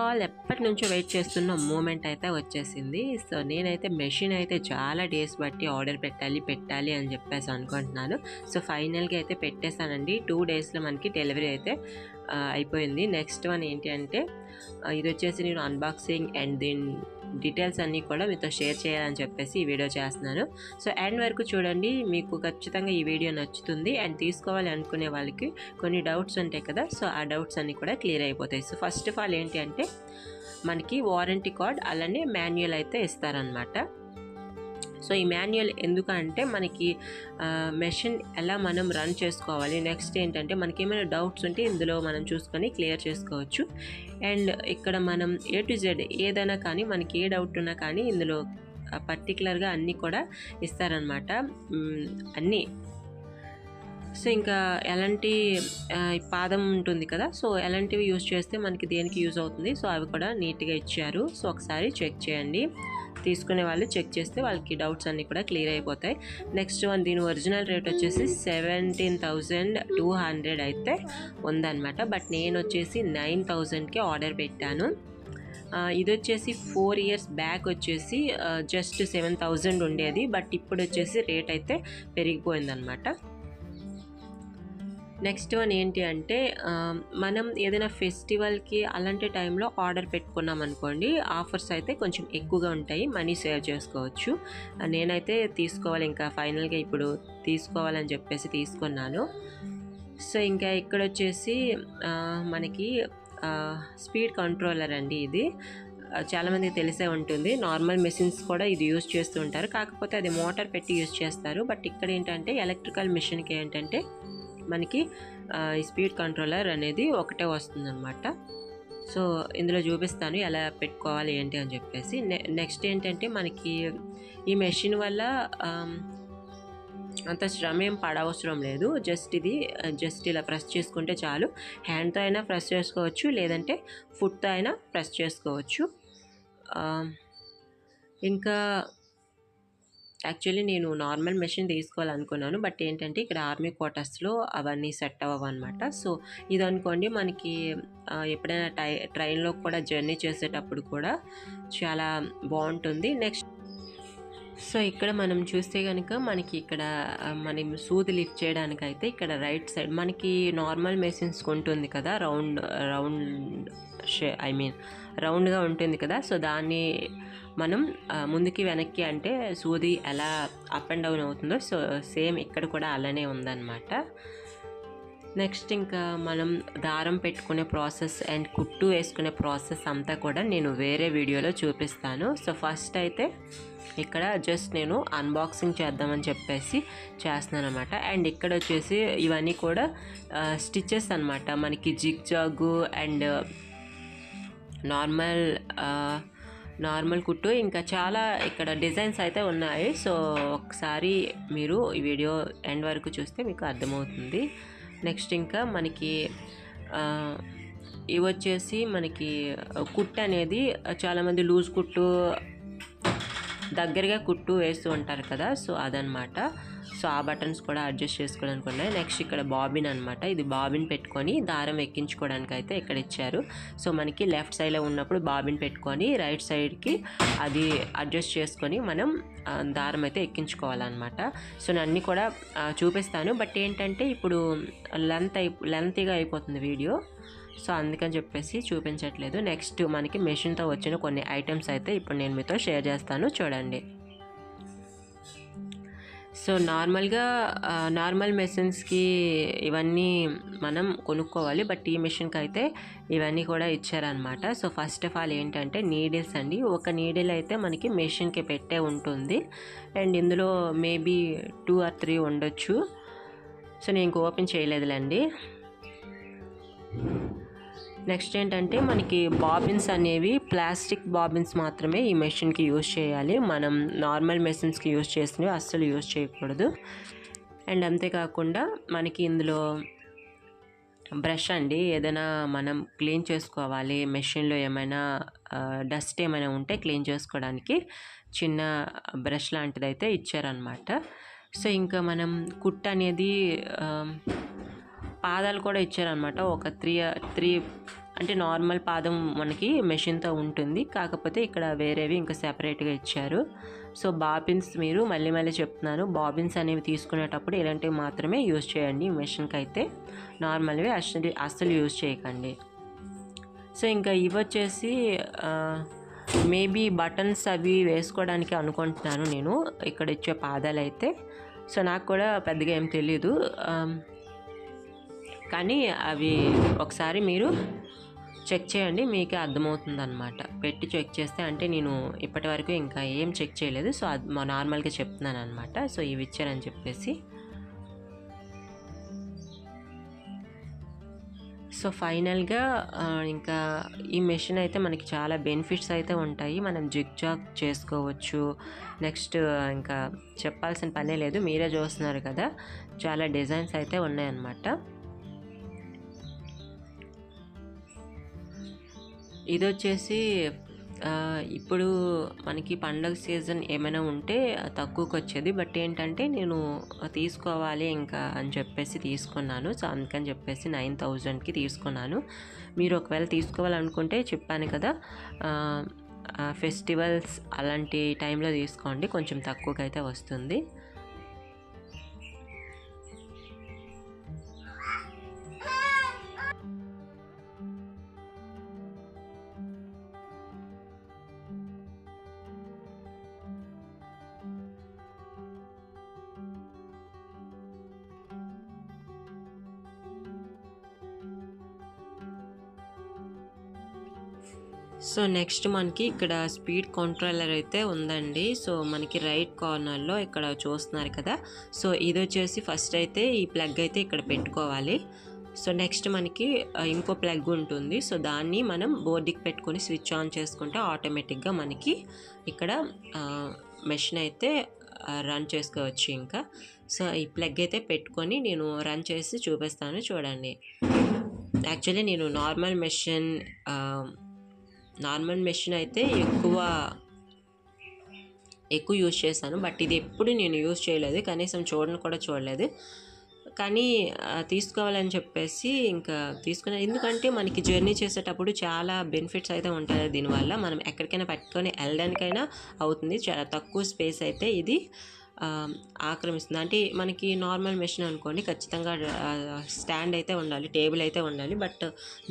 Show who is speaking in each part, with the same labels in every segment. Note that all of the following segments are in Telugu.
Speaker 1: ఆల్ ఎప్పటి నుంచో వెయిట్ చేస్తున్న మూమెంట్ అయితే వచ్చేసింది. సో నేనైతే మెషిన్ అయితే చాలా డేస్ బట్టి ఆర్డర్ పెట్టాలి అని చెప్పేసి అనుకుంటున్నాను. సో ఫైనల్గా అయితే పెట్టేశానండి. 2 డేస్లో మనకి డెలివరీ అయితే అయిపోయింది. నెక్స్ట్ వన్ ఏంటి అంటే ఇది వచ్చేసి నేను అన్బాక్సింగ్ అండ్ దీని డీటెయిల్స్ అన్నీ కూడా మీతో షేర్ చేయాలని చెప్పేసి ఈ వీడియో చేస్తున్నాను. సో ఎండ్ వరకు చూడండి, మీకు ఖచ్చితంగా ఈ వీడియో నచ్చుతుంది. అండ్ తీసుకోవాలి అనుకునే వాళ్ళకి కొన్ని డౌట్స్ ఉంటాయి కదా, సో ఆ డౌట్స్ అన్నీ కూడా క్లియర్ అయిపోతాయి. సో ఫస్ట్ ఆఫ్ ఆల్ ఏంటి అంటే మనకి వారంటీ కార్డ్ అలానే మాన్యువల్ అయితే ఇస్తారనమాట. సో ఈ మాన్యువల్ ఎందుకంటే మనకి మెషిన్ ఎలా మనం రన్ చేసుకోవాలి, నెక్స్ట్ ఏంటంటే మనకి ఏమైనా డౌట్స్ ఉంటే ఇందులో మనం చూసుకొని క్లియర్ చేసుకోవచ్చు. అండ్ ఇక్కడ మనం A to Z ఏదైనా కానీ మనకి ఏ డౌట్ ఉన్నా కానీ ఇందులో పర్టికులర్గా అన్నీ కూడా ఇస్తారనమాట, అన్నీ. సో ఇంకా ఎలాంటి పాదం ఉంటుంది కదా, సో ఎలాంటివి యూజ్ చేస్తే మనకి దేనికి యూజ్ అవుతుంది, సో అవి కూడా నీట్గా ఇచ్చారు. సో ఒకసారి చెక్ చేయండి, తీసుకునే వాళ్ళు చెక్ చేస్తే వాళ్ళకి డౌట్స్ అన్నీ కూడా క్లియర్ అయిపోతాయి. నెక్స్ట్ వన్, దీని ఒరిజినల్ రేట్ వచ్చేసి 17,200 అయితే ఉందన్నమాట. బట్ నేను వచ్చేసి 9,000కి ఆర్డర్ పెట్టాను. ఇది వచ్చేసి 4 years బ్యాక్ వచ్చేసి జస్ట్ 7,000 ఉండేది. బట్ ఇప్పుడు వచ్చేసి రేట్ అయితే పెరిగిపోయిందనమాట. నెక్స్ట్ వన్ ఏంటి అంటే మనం ఏదైనా ఫెస్టివల్కి అలాంటి టైంలో ఆర్డర్ పెట్టుకున్నాం అనుకోండి, ఆఫర్స్ అయితే కొంచెం ఎక్కువగా ఉంటాయి, మనీ సేవ్ చేసుకోవచ్చు. నేనైతే తీసుకోవాలి, ఇంకా ఫైనల్గా ఇప్పుడు తీసుకోవాలని చెప్పేసి తీసుకున్నాను. సో ఇంకా ఇక్కడ వచ్చేసి మనకి స్పీడ్ కంట్రోలర్ అండి. ఇది చాలామందికి తెలిసే ఉంటుంది. నార్మల్ మెషిన్స్ కూడా ఇది యూజ్ చేస్తూ ఉంటారు, కాకపోతే అది మోటార్ పెట్టి యూజ్ చేస్తారు. బట్ ఇక్కడ ఏంటంటే ఎలక్ట్రికల్ మెషిన్కి ఏంటంటే మనకి ఈ స్పీడ్ కంట్రోలర్ అనేది ఒకటే వస్తుందన్నమాట. సో ఇందులో చూపిస్తాను ఎలా పెట్టుకోవాలి ఏంటి అని చెప్పేసి. నెక్స్ట్ ఏంటంటే మనకి ఈ మెషిన్ వల్ల అంత శ్రమ ఏం పడవసరం లేదు. జస్ట్ ఇలా ప్రెస్ చేసుకుంటే చాలు. హ్యాండ్తో అయినా ప్రెస్ చేసుకోవచ్చు, లేదంటే ఫుట్తో అయినా ప్రెస్ చేసుకోవచ్చు. ఇంకా యాక్చువల్లీ నేను నార్మల్ మెషిన్ తీసుకోవాలనుకున్నాను, బట్ ఏంటంటే ఇక్కడ ఆర్మీ క్వార్టర్స్లో అవన్నీ సెట్ అవ్వవు అనమాట. సో ఇది అనుకోండి, మనకి ఎప్పుడైనా ట్రైన్లో కూడా జర్నీ చేసేటప్పుడు కూడా చాలా బాగుంటుంది. నెక్స్ట్ సో ఇక్కడ మనం చూస్తే కనుక మనకి ఇక్కడ మనం సూది లిఫ్ట్ చేయడానికి అయితే ఇక్కడ రైట్ సైడ్ మనకి నార్మల్ మెషిన్స్కి ఉంటుంది కదా, రౌండ్గా ఉంటుంది కదా. సో దాన్ని మనం ముందుకి వెనక్కి అంటే సూది ఎలా అప్ అండ్ డౌన్ అవుతుందో, సో సేమ్ ఇక్కడ కూడా అలానే ఉందన్నమాట. నెక్స్ట్ ఇంకా మనం దారం పెట్టుకునే ప్రాసెస్ అండ్ కుట్టు వేసుకునే ప్రాసెస్ అంతా కూడా నేను వేరే వీడియోలో చూపిస్తాను. సో ఫస్ట్ అయితే ఇక్కడ జస్ట్ నేను అన్బాక్సింగ్ చేద్దామని చెప్పేసి చేస్తున్నాను అనమాట. అండ్ ఇక్కడ వచ్చేసి ఇవన్నీ కూడా స్టిచెస్ అనమాట, మనకి జిగ్ జాగు అండ్ నార్మల్ కుట్టు, ఇంకా చాలా ఇక్కడ డిజైన్స్ అయితే ఉన్నాయి. సో ఒకసారి మీరు ఈ వీడియో ఎండ్ వరకు చూస్తే మీకు అర్థమవుతుంది. నెక్స్ట్ ఇంకా మనకి ఇవి వచ్చేసి మనకి కుట్టు అనేది చాలామంది లూజ్ కుట్టు దగ్గరగా కుట్టు వేస్తూ ఉంటారు కదా, సో అదనమాట. సో ఆ బటన్స్ కూడా అడ్జస్ట్ చేసుకోవడానికి ఉన్నాయి. నెక్స్ట్ ఇక్కడ బాబిన్ అనమాట, ఇది బాబిన్ పెట్టుకొని దారం ఎక్కించుకోవడానికి అయితే ఇక్కడ ఇచ్చారు. సో మనకి లెఫ్ట్ సైడ్లో ఉన్నప్పుడు బాబిన్ పెట్టుకొని రైట్ సైడ్కి అది అడ్జస్ట్ చేసుకొని మనం దారం ఎక్కించుకోవాలన్నమాట. సో నేను అన్నీ కూడా చూపిస్తాను, బట్ ఏంటంటే ఇప్పుడు లెంతీగా అయిపోతుంది వీడియో, సో అందుకని చెప్పేసి చూపించట్లేదు. నెక్స్ట్ మనకి మెషిన్తో వచ్చిన కొన్ని ఐటమ్స్ అయితే ఇప్పుడు నేను మీతో షేర్ చేస్తాను, చూడండి. సో నార్మల్ మెషిన్స్కి ఇవన్నీ మనం కొనుక్కోవాలి, బట్ ఈ మెషిన్కి అయితే ఇవన్నీ కూడా ఇచ్చారనమాట. సో ఫస్ట్ ఆఫ్ ఆల్ ఏంటంటే నీడిల్స్ అండి. ఒక నీడిల్ అయితే మనకి మెషిన్కి పెట్టే ఉంటుంది, అండ్ ఇందులో మేబీ 2 or 3 ఉండొచ్చు. సో నేను ఇంక ఓపెన్ చేయలేదులేండి. నెక్స్ట్ ఏంటంటే మనకి బాబిన్స్ అనేవి ప్లాస్టిక్ బాబిన్స్ మాత్రమే ఈ మెషిన్కి యూజ్ చేయాలి. మనం నార్మల్ మెషిన్స్కి యూజ్ చేసినవి అస్సలు యూజ్ చేయకూడదు. అండ్ అంతేకాకుండా మనకి ఇందులో బ్రష్ అండి, ఏదైనా మనం క్లీన్ చేసుకోవాలి, మెషిన్లో ఏమైనా డస్ట్ ఏమైనా ఉంటే క్లీన్ చేసుకోవడానికి చిన్న బ్రష్ లాంటిది అయితే ఇచ్చారనమాట. సో ఇంకా మనం కుట్ అనేది పాదాలు కూడా ఇచ్చారనమాట. ఒక 3 అంటే నార్మల్ పాదం మనకి మెషిన్తో ఉంటుంది, కాకపోతే ఇక్కడ వేరేవి ఇంకా సెపరేట్గా ఇచ్చారు. సో బాబిన్స్ మీరు మళ్ళీ చెప్తున్నాను, బాబిన్స్ అనేవి తీసుకునేటప్పుడు ఇలాంటివి మాత్రమే యూజ్ చేయండి మెషిన్కి అయితే, నార్మల్వి అస్సలు యూజ్ చేయకండి. సో ఇంకా ఇవి వచ్చేసి మేబీ బటన్స్ అవి వేసుకోవడానికి అనుకుంటున్నాను నేను ఇక్కడ ఇచ్చే పాదాలు అయితే. సో నాకు కూడా పెద్దగా ఏం తెలీదు, కానీ అవి ఒకసారి మీరు చెక్ చేయండి, మీకే అర్థమవుతుంది అనమాట. పెట్టి చెక్ చేస్తే, అంటే నేను ఇప్పటి వరకు ఇంకా ఏం చెక్ చేయలేదు, సో అది నార్మల్గా చెప్తున్నాను అనమాట. సో ఇవి ఇచ్చారని చెప్పేసి. సో ఫైనల్గా ఇంకా ఈ మెషిన్ అయితే మనకి చాలా బెనిఫిట్స్ అయితే ఉంటాయి. మనం జిగ్ జాగ్ చేసుకోవచ్చు. నెక్స్ట్ ఇంకా చెప్పాల్సిన పనే లేదు, మీరే చూస్తున్నారు కదా, చాలా డిజైన్స్ అయితే ఉన్నాయన్నమాట. ఇది వచ్చేసి ఇప్పుడు మనకి పండగ సీజన్ ఏమైనా ఉంటే తక్కువకి వచ్చేది, బట్ ఏంటంటే నేను తీసుకోవాలి ఇంకా అని చెప్పేసి తీసుకున్నాను. సో అందుకని చెప్పేసి 9000కి తీసుకున్నాను. మీరు ఒకవేళ తీసుకోవాలనుకుంటే చెప్పాను కదా, ఫెస్టివల్స్ అలాంటి టైంలో తీసుకోండి, కొంచెం తక్కువకి అయితే వస్తుంది. సో నెక్స్ట్ మనకి ఇక్కడ స్పీడ్ కంట్రోలర్ అయితే ఉందండి. సో మనకి రైట్ కార్నర్లో ఇక్కడ చూస్తున్నారు కదా, సో ఇది వచ్చేసి ఫస్ట్ అయితే ఈ ప్లగ్ అయితే ఇక్కడ పెట్టుకోవాలి. సో నెక్స్ట్ మనకి ఇంకో ప్లగ్ ఉంటుంది. సో దాన్ని మనం బోర్డుకి పెట్టుకొని స్విచ్ ఆన్ చేసుకుంటే ఆటోమేటిక్గా మనకి ఇక్కడ మెషిన్ అయితే రన్ చేసుకోవచ్చు ఇంకా. సో ఈ ప్లగ్ అయితే పెట్టుకొని నేను రన్ చేసి చూపిస్తాను చూడండి. యాక్చువల్లీ నేను నార్మల్ మెషిన్ అయితే ఎక్కువ యూజ్ చేశాను, బట్ ఇది ఎప్పుడు నేను యూజ్ చేయలేదు, కనీసం చూడలేదు. కానీ తీసుకోవాలని చెప్పేసి ఇంకా తీసుకున్నాను. ఎందుకంటే మనకి జర్నీ చేసేటప్పుడు చాలా బెనిఫిట్స్ అయితే ఉంటాయి దీనివల్ల. మనం ఎక్కడికైనా పెట్టుకొని వెళ్ళడానికైనా అవుతుంది. చాలా తక్కువ స్పేస్ అయితే ఇది ఆక్రమిస్తుంది. అంటే మనకి నార్మల్ మెషిన్ అనుకోండి, ఖచ్చితంగా స్టాండ్ అయితే ఉండాలి, టేబుల్ అయితే ఉండాలి, బట్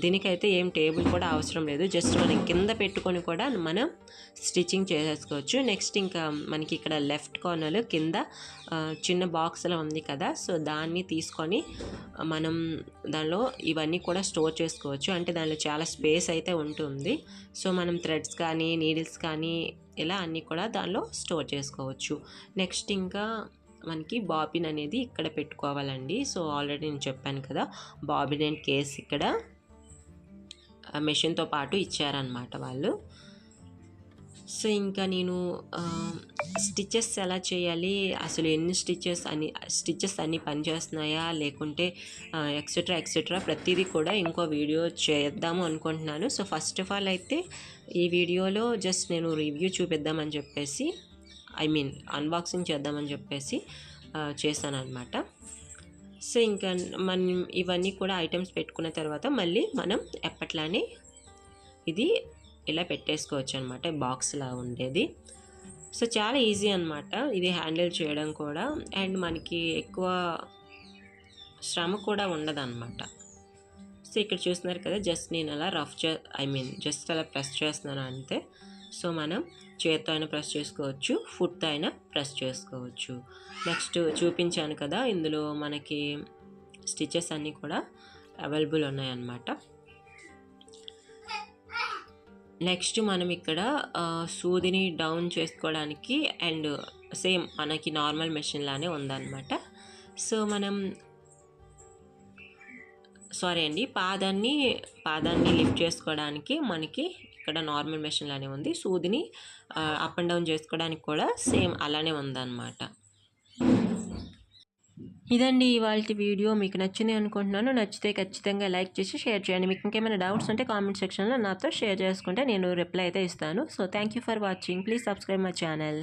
Speaker 1: దీనికైతే ఏం టేబుల్ కూడా అవసరం లేదు. జస్ట్ మనం కింద పెట్టుకొని కూడా మనం స్టిచ్చింగ్ చేసేసుకోవచ్చు. నెక్స్ట్ ఇంకా మనకి ఇక్కడ లెఫ్ట్ కార్నర్లో కింద చిన్న బాక్స్లో ఉంది కదా, సో దాన్ని తీసుకొని మనం దానిలో ఇవన్నీ కూడా స్టోర్ చేసుకోవచ్చు. అంటే దానిలో చాలా స్పేస్ అయితే ఉంటుంది. సో మనం థ్రెడ్స్ కానీ నీడిల్స్ కానీ ఇలా అన్నీ కూడా దానిలో స్టోర్ చేసుకోవచ్చు. నెక్స్ట్ ఇంకా మనకి బాబిన్ అనేది ఇక్కడ పెట్టుకోవాలండి. సో ఆల్రెడీ నేను చెప్పాను కదా, బాబిన్ అండ్ కేస్ ఇక్కడ మెషిన్తో పాటు ఇచ్చారనమాట వాళ్ళు. సో ఇంకా నేను స్టిచెస్ ఎలా చేయాలి, అసలు ఎన్ని స్టిచెస్ అన్నీ పనిచేస్తున్నాయా లేకుంటే ఎక్సెట్రా ప్రతిదీ కూడా ఇంకో వీడియో చేద్దాము అనుకుంటున్నాను. సో ఫస్ట్ ఆఫ్ ఆల్ అయితే ఈ వీడియోలో జస్ట్ నేను రివ్యూ చూపిద్దామని చెప్పేసి, అన్బాక్సింగ్ చేద్దామని చెప్పేసి చేశాను అనమాట. సో ఇంకా మనం ఇవన్నీ కూడా ఐటమ్స్ పెట్టుకున్న తర్వాత మళ్ళీ మనం ఎప్పట్లానే ఇది ఇలా పెట్టేసుకోవచ్చు అనమాట, బాక్స్లా ఉండేది. సో చాలా ఈజీ అనమాట ఇది హ్యాండిల్ చేయడం కూడా, అండ్ మనకి ఎక్కువ శ్రమ కూడా ఉండదన్నమాట. సో ఇక్కడ చూస్తున్నారు కదా, జస్ట్ నేను అలా జస్ట్ అలా ప్రెస్ చేస్తున్నాను అంతే. సో మనం చేత్తో అయినా ప్రెస్ చేసుకోవచ్చు, ఫుట్తో అయినా ప్రెస్ చేసుకోవచ్చు. నెక్స్ట్ చూపించాను కదా, ఇందులో మనకి స్టిచెస్ అన్నీ కూడా అవైలబుల్ ఉన్నాయన్నమాట. నెక్స్ట్ మనం ఇక్కడ సూదిని డౌన్ చేసుకోవడానికి అండ్ సేమ్ మనకి నార్మల్ మెషిన్ లానే ఉందన్నమాట. సో మనం పాదాన్ని లిఫ్ట్ చేసుకోవడానికి మనకి ఇక్కడ నార్మల్ మెషిన్ లానే ఉంది. సూదిని అప్ అండ్ డౌన్ చేసుకోవడానికి కూడా సేమ్ అలానే ఉందన్నమాట. ఇదండి ఇవాల్టి వీడియో. మీకు నచ్చింది అనుకుంటున్నాను. నచ్చితే ఖచ్చితంగా లైక్ చేసి షేర్ చేయండి. మీకు ఇంకేమైనా డౌట్స్ ఉంటే కామెంట్ సెక్షన్లో నాతో షేర్ చేసుకుంటే నేను రిప్లై అయితే ఇస్తాను. So thank you for watching. Please subscribe my channel.